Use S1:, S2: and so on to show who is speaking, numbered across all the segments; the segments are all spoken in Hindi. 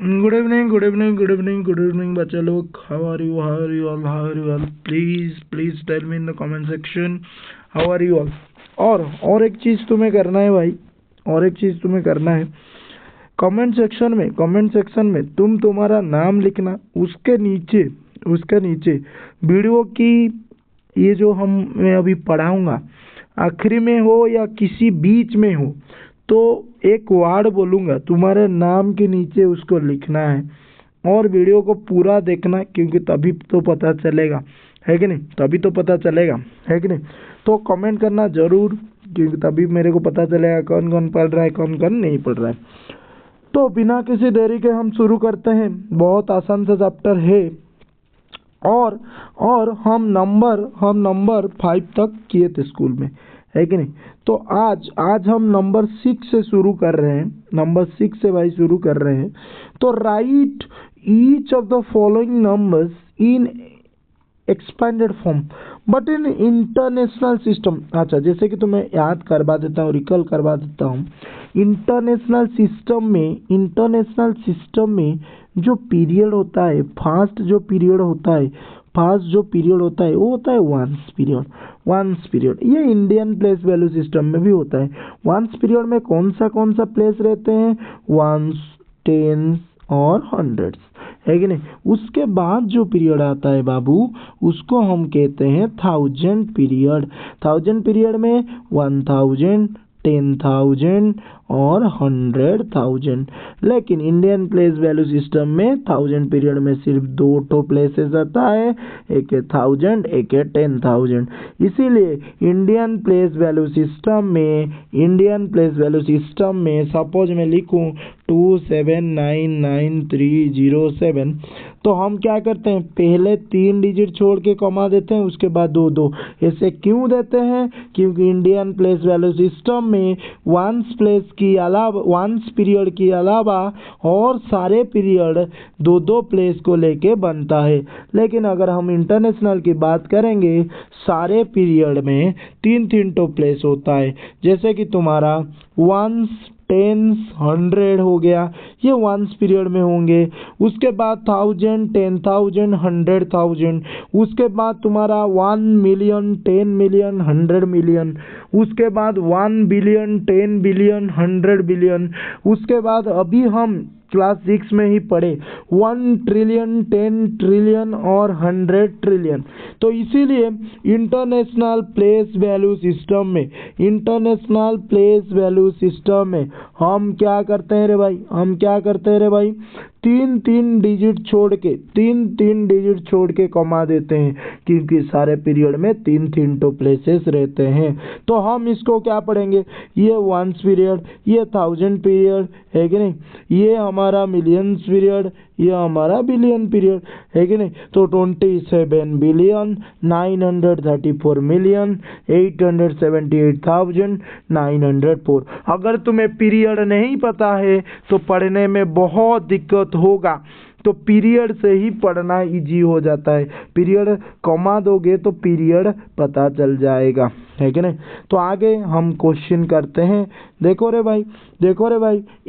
S1: Good evening, good evening, good evening, good evening बच्चे लोग। How are you, how are you all, how are you all? Please tell me in the comment section how are you all. और एक चीज़ तुम्हें करना है भाई, और एक चीज़ तुम्हें करना है। कमेंट सेक्शन में तुम तुम्हारा नाम लिखना। उसके नीचे वीडियो की ये जो मैं अभी पढ़ाऊंगा आखिरी में हो या किसी बीच में हो, तो एक वर्ड बोलूँगा, तुम्हारे नाम के नीचे उसको लिखना है और वीडियो को पूरा देखना, क्योंकि तभी तो पता चलेगा, है कि नहीं? तभी तो पता चलेगा, है कि नहीं? तो कमेंट करना ज़रूर, क्योंकि तभी मेरे को पता चलेगा कौन कौन पढ़ रहा है, कौन कौन नहीं पढ़ रहा है। तो बिना किसी देरी के हम शुरू करते हैं। बहुत आसान सा चैप्टर है और हम नंबर 5 तक किए थे स्कूल में, है कि नहीं? तो आज हम नंबर 6 से शुरू कर रहे हैं। नंबर 6 से भाई शुरू कर रहे हैं। तो right each of the following numbers in expanded form but in international system. अच्छा, जैसे कि तुम्हें याद करवा देता हूँ, रिकॉल करवा देता हूँ। इंटरनेशनल सिस्टम में जो पीरियड होता है, फास्ट जो पीरियड होता है वो होता है वंस पीरियड। ये इंडियन प्लेस वैल्यू सिस्टम में भी होता है। वंस पीरियड में कौन सा प्लेस रहते हैं? वंस, टेंस और हंड्रेड्स, है कि नहीं? उसके बाद जो पीरियड आता है बाबू, उसको हम कहते हैं थाउजेंड पीरियड में 1000, 10,000 और 100,000। लेकिन इंडियन प्लेस वैल्यू सिस्टम में 1000 पीरियड में सिर्फ 2 प्लेसेस आता है, एक है 1000, एक है 10,000। इसीलिए इंडियन प्लेस वैल्यू सिस्टम में सपोज मैं लिखूं 2799,307, तो हम क्या करते हैं? पहले 3 डिजिट छोड़ के कमा देते हैं, उसके बाद 2 ऐसे क्यों देते हैं? क्योंकि इंडियन प्लेस वैल्यू सिस्टम में वंस पीरियड के अलावा और सारे पीरियड 2 प्लेस को लेके बनता है। लेकिन अगर हम इंटरनेशनल की बात करेंगे, सारे पीरियड में 3 प्लेस होता है। जैसे कि तुम्हारा वंस, टेंस, 100 हो गया, ये वंस पीरियड में होंगे। उसके बाद 1000, 10,000, 100,000। उसके बाद तुम्हारा 1 मिलियन, 10 मिलियन, 100 मिलियन। उसके बाद 1 बिलियन, 10 बिलियन, 100 बिलियन। उसके बाद अभी हम क्लास 6 में ही पढ़े 1 ट्रिलियन, 10 ट्रिलियन और 100 ट्रिलियन। तो इसीलिए इंटरनेशनल प्लेस वैल्यू सिस्टम में हम क्या करते हैं रे भाई? 3 डिजिट छोड़ के कमा देते हैं, क्योंकि सारे पीरियड में 3 प्लेसेस रहते हैं। तो हम इसको क्या पढ़ेंगे? ये वंस पीरियड, ये 1000 पीरियड, है कि नहीं? ये हमारा मिलियंस पीरियड, ये हमारा बिलियन पीरियड, है कि नहीं? तो 27 बिलियन, 934 मिलियन, 878,904। अगर तुम्हें पीरियड नहीं पता है तो पढ़ने में बहुत दिक्कत होगा, तो पीरियड से ही पढ़ना इजी हो जाता है। पीरियड कमा दोगे तो पीरियड पता चल जाएगा, है कि नहीं? तो आगे हम क्वेश्चन करते हैं। देखो रे भाई,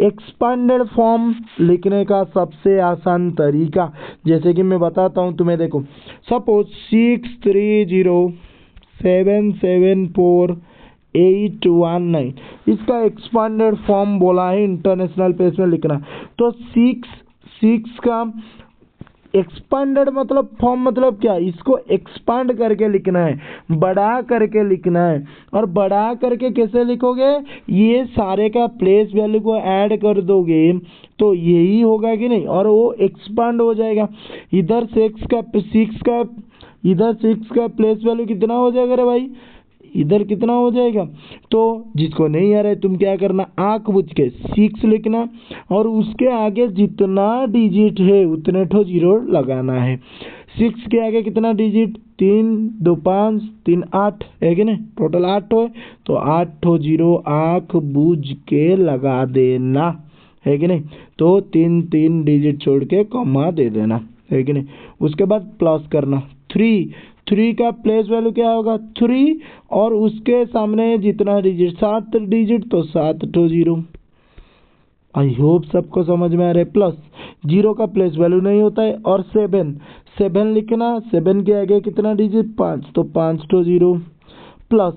S1: एक्सपेंडेड फॉर्म लिखने का सबसे आसान तरीका, जैसे कि मैं बताता हूँ तुम्हें। देखो, सपोज 630,774,819, इसका एक्सपेंडेड फॉर्म बोला है इंटरनेशनल प्लेस में लिखना। तो 6 का एक्सपेंडेड मतलब फॉर्म मतलब क्या? इसको एक्सपांड करके लिखना है, बढ़ा करके लिखना है। और बढ़ा करके कैसे लिखोगे? ये सारे का प्लेस वैल्यू को ऐड कर दोगे तो यही होगा कि नहीं, और वो एक्सपांड हो जाएगा। इधर 6 का प्लेस वैल्यू कितना हो जाएगा रे भाई? इधर कितना हो जाएगा? तो जिसको नहीं आ रहा है, तुम क्या करना, आंख बुझ के 6 लिखना और उसके आगे जितना डिजिट है उतने ठो जीरो लगाना है। 6 के आगे कितना डिजिट? 3, 2, 5, 3, 8, है कि नहीं? टोटल 8 हो, तो 8 ठो जीरो आंख बुझ के लगा देना, है कि नहीं? तो 3 डिजिट छोड़ के कॉमा दे देना, है कि नहीं? उसके बाद प्लस करना। 3 का प्लेस वैल्यू क्या होगा? 3, और उसके सामने जितना डिजिट 7 डिजिट, तो 7 ठो जीरो। आई होप सबको समझ में आ रहा है। प्लस जीरो का प्लेस वैल्यू नहीं होता है। और 7 लिखना, 7 के आगे कितना डिजिट 5, तो 5 तो 0 प्लस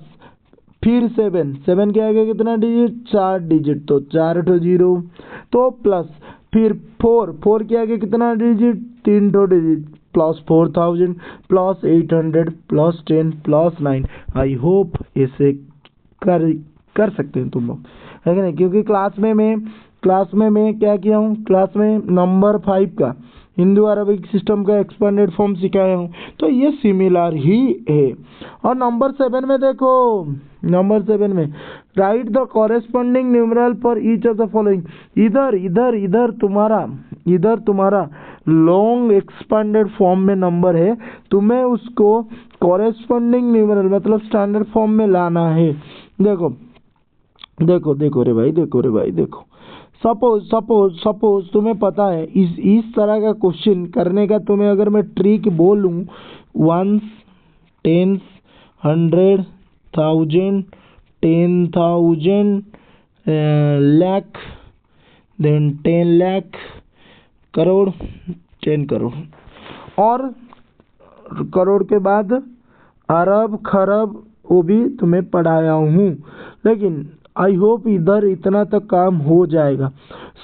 S1: फिर 7 के आगे कितना डिजिट 4 डिजिट, तो 4 तो 0 तो प्लस फिर 4 के आगे कितना डिजिट 3 तो digit plus 4000 plus 800 plus 10 plus 9। I hope ऐसे कर सकते हैं तुम लोग, है कि नहीं? क्योंकि क्लास में मैं क्या किया हूँ, क्लास में नंबर 5 का हिंदू अरबिक सिस्टम का एक्सपेंडेड फॉर्म सिखाया हूँ, तो ये सिमिलर ही है। और नंबर 7 में देखो, नंबर 7 में right the corresponding numeral for each of the following. इधर तुम्हारा लॉन्ग एक्सपेंडेड फॉर्म में नंबर है, तुम्हें उसको कॉरेस्पॉन्डिंग न्यूमरल मतलब स्टैंडर्ड फॉर्म में लाना है। देखो रे भाई, देखो सपोज तुम्हें पता है इस तरह का क्वेश्चन करने का, तुम्हें अगर मैं ट्रिक बोलूं 1, 10, 100, 1000, 10,000, लाख, देन 10 लाख, करोड़, 10 करोड़, और करोड़ के बाद अरब खरब, वो भी तुम्हें पढ़ाया हूँ। लेकिन आई होप इधर इतना तक काम हो जाएगा।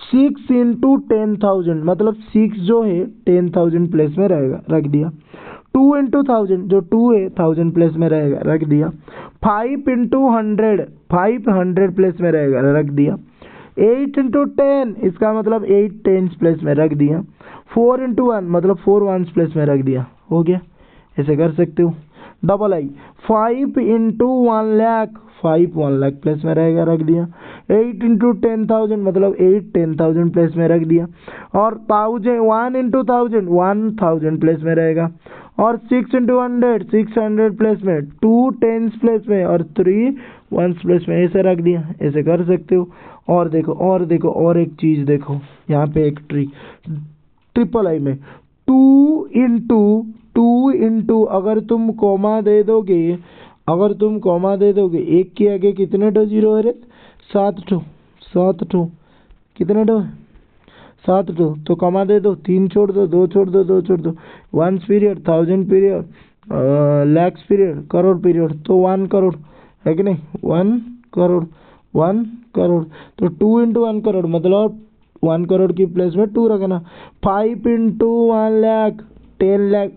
S1: 6 इंटू 10,000 मतलब 6 जो है 10,000 प्लेस में रहेगा, रख दिया। 2 इंटू 1000 जो 2 है 1000 प्लेस में रहेगा, रख दिया। 5 इंटू 100 500 प्लेस में रहेगा, रख दिया। 8 इंटू 10 इसका मतलब 8 टेंस प्लेस में रख दिया। 4 इंटू 1 मतलब 4 वंस प्लेस में रख दिया। हो गया, ऐसे कर सकते हो। डबल आई 5 इंटू 1 लाख 5 1 लाख प्लेस में रहेगा, रख दिया। 8 इंटू 10,000 मतलब 8 10,000 प्लेस में रख दिया। और 1 इंटू 1000 1000 प्लेस में रहेगा। और 6 इंटू 100 600 प्लेस में, 2 टेंस प्लेस में और 3 वंस प्लेस में, ऐसे रख दिया। ऐसे कर सकते हो। और देखो और एक चीज देखो, यहाँ पे एक ट्रिक ट्रिपल आई में 2 इंटू अगर तुम कॉमा दे दोगे, एक के आगे कितने टो जीरो है रे? 7 टो कितने टो? 7 टो, तो कॉमा दे दो, 3 छोड़ दो, 2 छोड़ दो। 1 period, 1000 period, lakhs period, crore period, तो 1 करोड़, है कि नहीं? 1 करोड़। तो 2 इंटू 1 करोड़ मतलब 1 करोड़ की प्लेस में 2 रखना। 5 into 1 lakh 10 lakh,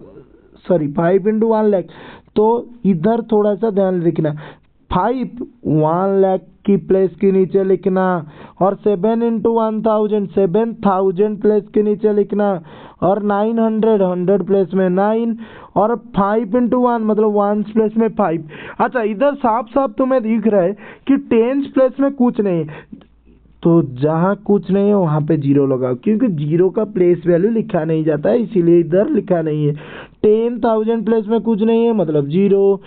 S1: sorry 5 into 1 lakh, तो इधर थोड़ा सा ध्यान रखना। 5 1 लाख की प्लेस के नीचे लिखना। और 7 इंटू 1000 7,000 प्लेस के नीचे लिखना। और 900 100 प्लेस में 9। और 5 इंटू 1 मतलब 1 प्लेस में 5। अच्छा, इधर साफ तुम्हें दिख रहा है कि 10 प्लेस में कुछ नहीं, तो जहाँ कुछ नहीं है वहाँ पे जीरो लगाओ, क्योंकि जीरो का प्लेस वैल्यू लिखा नहीं जाता है, इसीलिए इधर लिखा नहीं है। 10,000 प्लेस में कुछ नहीं है मतलब जीरो,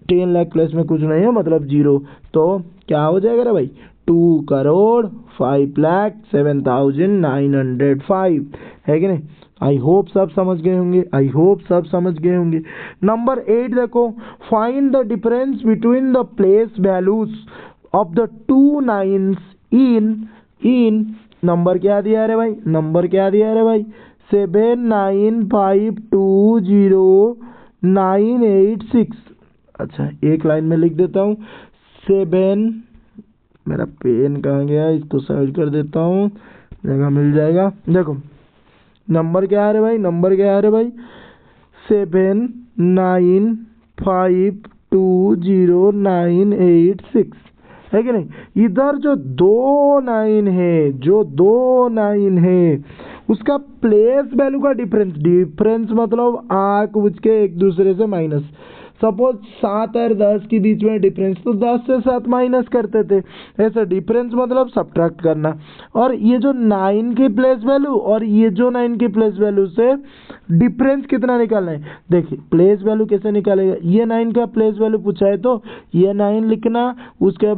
S1: 10 लाख प्लेस में कुछ नहीं है मतलब जीरो, तो क्या हो जाएगा रे भाई? 2 करोड़ 5 लाख 7,905, है कि नहीं? आई होप सब समझ गए होंगे। नंबर 8 देखो, find the difference between the place values of the 2 nines in number क्या दिया है भाई? 79520,986। अच्छा, एक लाइन में लिख देता हूँ 7, मेरा पेन कहाँ गया, इसको साइड कर देता हूँ, जगह मिल जाएगा। देखो नंबर क्या है भाई? 79520,986, है कि नहीं? इधर जो 2 9 है उसका प्लेस वैल्यू का डिफरेंस मतलब आंख बुझ के एक दूसरे से माइनस। सपोज 7 और 10 के बीच में डिफरेंस, तो 10 से 7 माइनस करते थे, ऐसा डिफरेंस मतलब सब्ट्रैक्ट करना। और ये जो 9 की प्लेस वैल्यू और ये जो 9 की प्लेस वैल्यू से डिफरेंस कितना निकालना है? देखिए प्लेस वैल्यू कैसे निकालेगा, ये 9 का प्लेस वैल्यू पूछा है तो ये 9 लिखना, उसके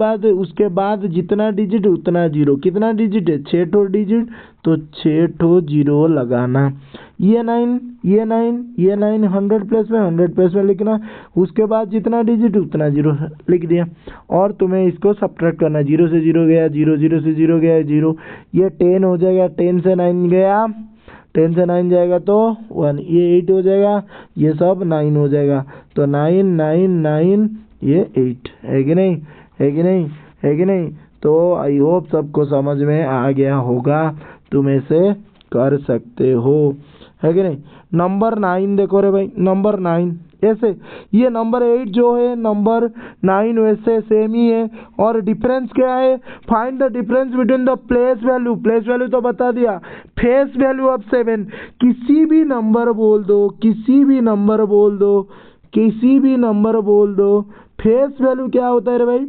S1: बाद जितना डिजिट उतना जीरो। कितना डिजिट है? 6 ठो डिजिट, तो 6 ठो जीरो लगाना। ये 9 100 प्लेस में 100 प्लेस में लिखना, उसके बाद जितना डिजिट उतना जीरो लिख दिया। और तुम्हें इसको सब्ट्रैक्ट करना, 0 से 0 गया, 0 0 से 0 गया 0, ये 10 हो जाएगा, 10 से 9 गया 10 से 9 जाएगा तो 1, ये 8 हो जाएगा, ये सब 9 हो जाएगा, तो 9 9 9 ये 8 है कि नहीं, है कि नहीं, है कि नहीं। तो आई होप सबको समझ में आ गया होगा, तुम ऐसे कर सकते हो, है कि नहीं। नंबर 9 देखो रे भाई, नंबर 9 ऐसे, ये नंबर 8 जो है नंबर 9 वैसे सेम ही है, और डिफरेंस क्या है, find the difference between the place value, place value तो बता दिया, फेस वैल्यू ऑफ 7, किसी भी नंबर बोल दो, किसी भी नंबर बोल दो, किसी भी नंबर बोल दो, फेस वैल्यू क्या होता है रे भाई।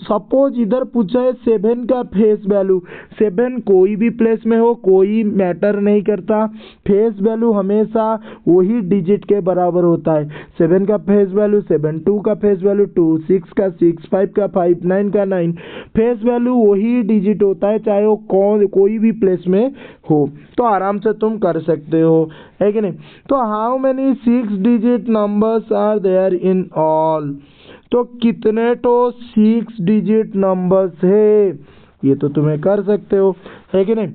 S1: सपोज इधर पूछा है 7 का फेस वैल्यू, 7 कोई भी प्लेस में हो कोई मैटर नहीं करता, फेस वैल्यू हमेशा वही डिजिट के बराबर होता है। 7 का फेस वैल्यू 7, 2 का फेस वैल्यू 2, 6 का 6, 5 का 5, 9 का 9, फेस वैल्यू वही डिजिट होता है चाहे वो कोई भी प्लेस में हो। तो आराम से तुम कर सकते हो, है कि नहीं। तो how many 6 digit numbers are there in all, तो कितने तो 6 डिजिट नंबर्स है, ये तो तुम्हें कर सकते हो, है कि नहीं।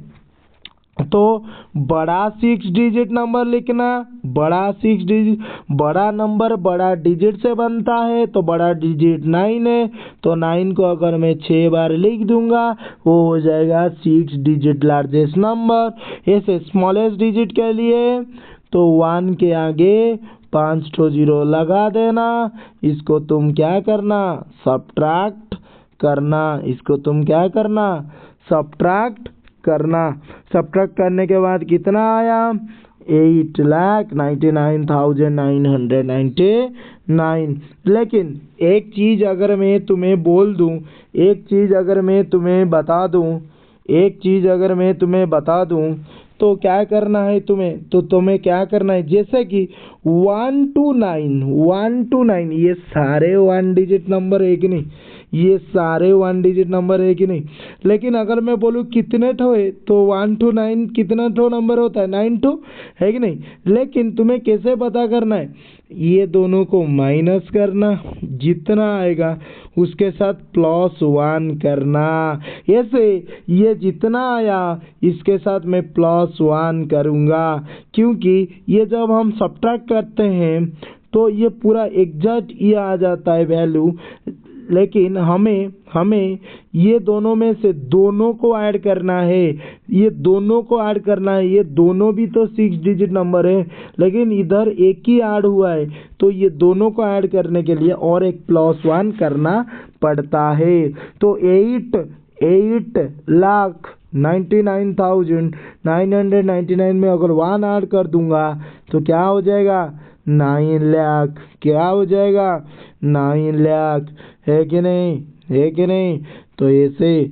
S1: तो बड़ा 6 डिजिट नंबर लिखना, बड़ा 6 डिजिट, बड़ा नंबर बड़ा डिजिट से बनता है, तो बड़ा डिजिट 9 है, तो 9 को अगर मैं 6 बार लिख दूंगा वो हो जाएगा 6 डिजिट लार्जेस्ट नंबर। ऐसे स्मॉलेस्ट डिजिट के लिए तो 1 के आगे 5 ठो 0 लगा देना, इसको तुम क्या करना, सब्ट्रैक्ट करना, इसको तुम क्या करना, सब्ट्रैक्ट करना। सब्ट्रैक्ट करने के बाद कितना आया, 8,99,999। लेकिन एक चीज़ अगर मैं तुम्हें बोल दूं, एक चीज़ अगर मैं तुम्हें बता दूं, एक चीज़ अगर मैं तुम्हें बता दूं, तो क्या करना है तुम्हें, तो तुम्हें क्या करना है, जैसे कि 1 to 9, 1 to 9 ये सारे 1 डिजिट नंबर है कि नहीं, ये सारे 1 डिजिट नंबर है कि नहीं। लेकिन अगर मैं बोलूँ कितने ठो है, तो 1 to 9 कितना ठो नंबर होता है, 9 ठो, है कि नहीं। लेकिन तुम्हें कैसे पता करना है, ये दोनों को माइनस करना, जितना आएगा उसके साथ +1 करना। ऐसे ये जितना आया इसके साथ मैं +1 करूँगा, क्योंकि ये जब हम सब्ट्रैक्ट करते हैं तो ये पूरा एग्जैक्ट ये आ जाता है वैल्यू। लेकिन हमें ये दोनों में से दोनों को ऐड करना है, ये दोनों को ऐड करना है, ये दोनों भी तो 6 डिजिट नंबर है, लेकिन इधर एक ही ऐड हुआ है, तो ये दोनों को ऐड करने के लिए और एक +1 करना पड़ता है। तो 8,99,999 में अगर 1 ऐड कर दूंगा तो क्या हो जाएगा, 9 लाख, क्या हो जाएगा, 9 लाख, है कि नहीं, है कि नहीं। तो ऐसे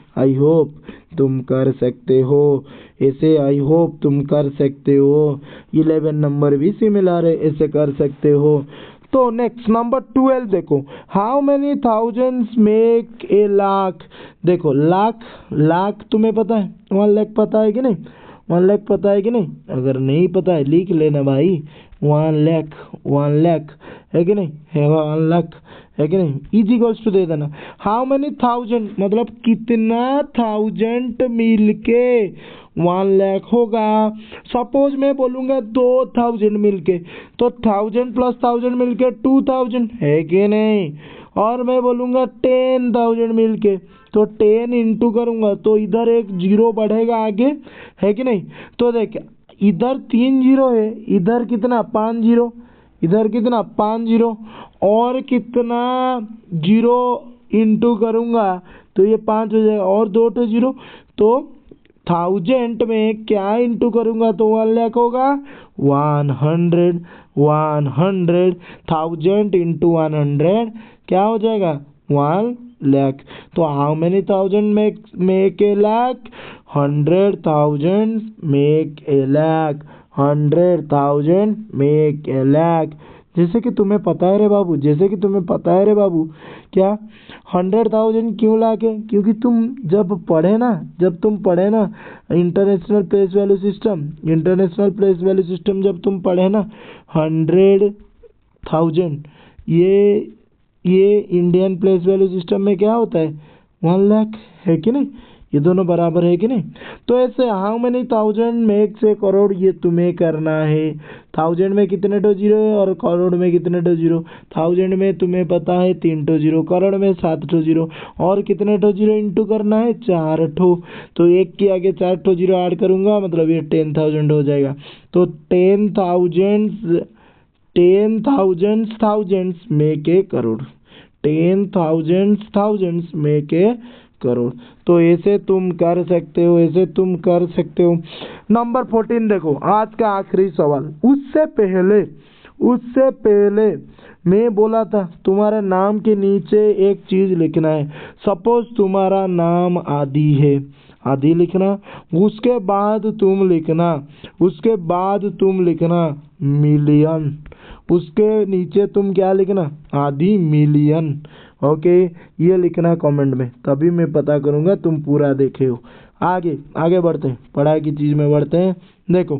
S1: आई होप तुम कर सकते हो, ऐसे आई होप तुम कर सकते हो। 11 नंबर भी सिमिलर है, ऐसे कर सकते हो। तो नेक्स्ट नंबर 12 देखो, how many thousands make a lakh. देखो लाख तुम्हें पता है, 1 लाख पता है कि नहीं, 1 लाख पता है कि नहीं, अगर नहीं पता है लिख लेना भाई, 1 लाख, 1 लाख, है कि नहीं, है 1 लाख, है कि नहीं, इज इक्वल्स टू दे देना। हाउ मेनी थाउजेंड मतलब कितना थाउजेंड मिलके 1 लाख होगा। सपोज मैं बोलूँगा 2000 मिलके, तो 1000 + 1000 मिलके 2000, है कि नहीं। और मैं बोलूँगा 10,000 मिलके, तो 10 इंटू करूँगा तो इधर एक 0 बढ़ेगा आगे, है कि नहीं। तो देख इधर 3 0 है, इधर कितना 5 0, इधर कितना 5 0, और कितना 0 इंटू करूँगा तो ये 5 हो जाएगा, और 2 तो 0, तो 1000 में क्या इंटू करूँगा तो 1 लाख होगा, 100, 1000 इंटू 100 क्या हो जाएगा, 1 लाख। तो how many thousand make a lakh, 100,000 make a lakh, 100,000 make a lakh. जैसे कि तुम्हें पता है रे बाबू, जैसे कि तुम्हें पता है रे बाबू, क्या 100,000 क्यों लाख है, क्योंकि तुम जब तुम पढ़े ना इंटरनेशनल प्लेस वैल्यू सिस्टम जब तुम पढ़े ना, 100,000 ये इंडियन प्लेस वैल्यू सिस्टम में क्या होता है, 1 लाख, है कि नहीं, ये दोनों बराबर है कि नहीं। तो ऐसे how many thousand makes a crore, ये तुम्हें करना है। थाउजेंड में कितने ठो जीरो है और करोड़ में कितने ठो जीरो। थाउजेंड में तुम्हें पता है 3 ठो जीरो, करोड़ में 7 ठो जीरो, और कितने ठो जीरो इंटू करना है 4 ठो। तो एक के आगे 4 ठो जीरो ऐड करूंगा, मतलब ये 10,000 हो जाएगा। तो 10,000 thousands make a crore. 10,000 make a crore. तो ऐसे तुम कर सकते हो, ऐसे तुम कर सकते हो। नंबर 14 देखो, आज का आखिरी सवाल। उससे पहले मैं बोला था तुम्हारे नाम के नीचे एक चीज लिखना है। सपोज तुम्हारा नाम आदि है, आदि लिखना। उसके बाद तुम लिखना मिलियन। उसके नीचे तुम क्या लिखना, आदि मिलियन। ओके, ये लिखना कमेंट में, तभी मैं पता करूंगा तुम पूरा देखे हो। आगे बढ़ते हैं, पढ़ाई की चीज में बढ़ते हैं। देखो,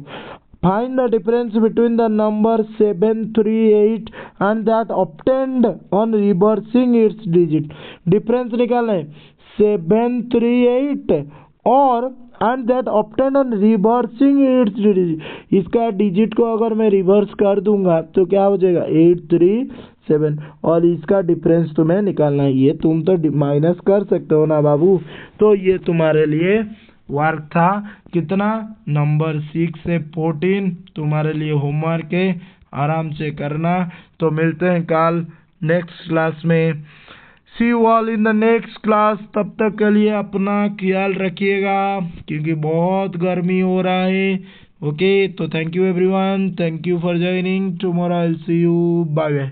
S1: find the difference between the number 738 and that obtained on reversing it's digit. Difference निकालना है 738 और and that obtained on reversing it's digit. इसका डिजिट को अगर मैं रिवर्स कर दूंगा तो क्या हो जाएगा 837, और इसका डिफरेंस तुम्हें निकालना है। ये तुम तो माइनस कर सकते हो ना बाबू। तो ये तुम्हारे लिए वर्क था। कितना, नंबर 6 से 14 तुम्हारे लिए होमवर्क है, आराम से करना। तो मिलते हैं कल नेक्स्ट क्लास में। See you all in the next class. तब तक के लिए अपना ख्याल रखिएगा, क्योंकि बहुत गर्मी हो रहा है। ओके, तो thank you everyone, thank you for joining. Tomorrow I will see you, bye bye.